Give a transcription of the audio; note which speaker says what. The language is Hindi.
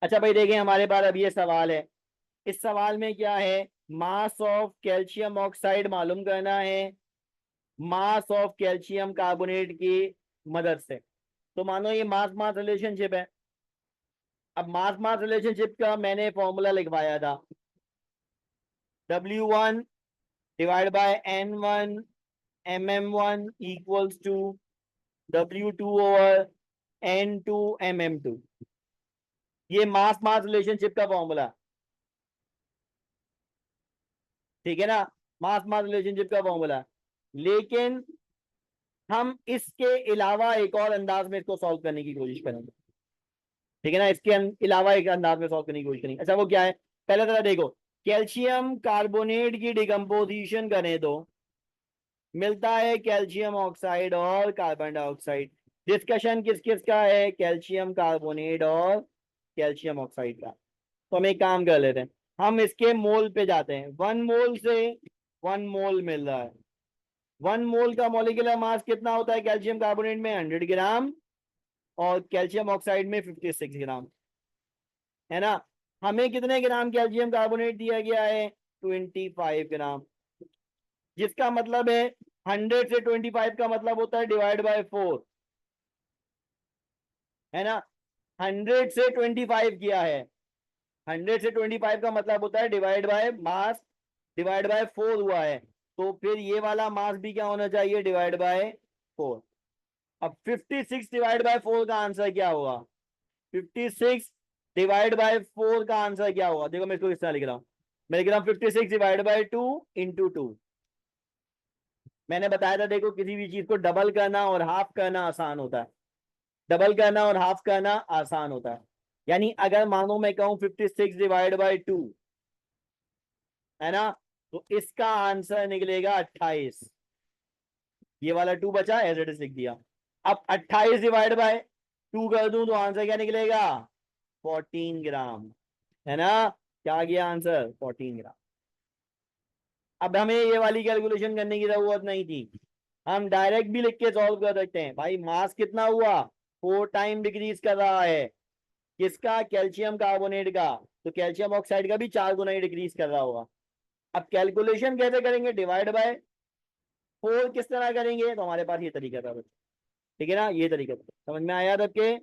Speaker 1: अच्छा भाई देखें, हमारे पास अब ये सवाल है। इस सवाल में क्या है, मास ऑफ कैल्शियम ऑक्साइड मालूम करना है मास ऑफ कैल्शियम कार्बोनेट की मदद से। तो मानो ये मास मास रिलेशनशिप है। अब मास मास रिलेशनशिप का मैंने फॉर्मूला लिखवाया था, W1 divide by N1 mm1 equals to W2 over N2 mm2। ये मास मास रिलेशनशिप का फॉर्मूला, ठीक है ना, मास मास रिलेशनशिप का फॉर्मूला। लेकिन हम इसके अलावा एक और अंदाज में इसको सॉल्व करने की कोशिश करेंगे, ठीक है ना, इसके अलावा एक अंदाज में सॉल्व करने की कोशिश करेंगे। अच्छा वो क्या है, पहले तरह देखो, कैल्शियम कार्बोनेट की डिकम्पोजिशन करें तो मिलता है कैल्शियम ऑक्साइड और कार्बन डाइऑक्साइड। डिस्कशन किस किस का है, कैल्शियम कार्बोनेट और कैल्शियम ऑक्साइड का। तो हम एक काम कर लेते हैं, हम इसके मोल पे जाते हैं। 1 मोल से 1 मोल मिल रहा है। 1 मोल का मॉलिक्यूलर मास कितना होता है कैल्शियम कार्बोनेट में, 100 ग्राम, और कैल्शियम ऑक्साइड में 56 ग्राम, है ना। हमें कितने ग्राम कैल्शियम कार्बोनेट दिया गया है, 25 ग्राम। जिसका मतलब है 100 से 25 का मतलब होता है डिवाइड बाय 4, है ना। 100 से 25 किया है, 100 से 25 का मतलब होता है divide by mass, divide by 4 हुआ है। तो फिर ये वाला मास भी क्या होना चाहिए, डिवाइड बाय 4। अब 56 डिवाइड बाय 4 का आंसर क्या होगा, 56 डिवाइड बाय 4 का आंसर क्या होगा, देखो मैं इसको किस तरह लिख रहा हूं। मैं लिख रहा हूं 56 डिवाइड बाय 2 इंटू 2। मैंने बताया था देखो, किसी भी चीज को डबल करना और हाफ करना आसान होता है, डबल करना और हाफ करना आसान होता है। यानी अगर मानो मैं कहूं 56 डिवाइड बाई 2, है ना, तो इसका आंसर निकलेगा 28। ये वाला 2 बचा, एज इट इज लिख दिया। अब 28 डिवाइड बाय 2 कर दूं तो आंसर क्या निकलेगा, 14 ग्राम, है ना। क्या गया आंसर, 14 ग्राम। अब हमें ये वाली कैलकुलेशन करने की जरूरत नहीं थी, हम डायरेक्ट भी लिख के सॉल्व कर सकते हैं। भाई मास कितना हुआ, 4 टाइम डिक्रीज कर रहा है, किसका, कैल्शियम कार्बोनेट का। तो कैल्शियम ऑक्साइड का भी 4 गुना ही डिक्रीज कर रहा होगा। अब कैलकुलेशन कैसे करेंगे, डिवाइड बाय 4 किस तरह करेंगे, तो हमारे पास ये तरीका था बच्चे, ठीक है ना, ये तरीका था। समझ में आया सबके।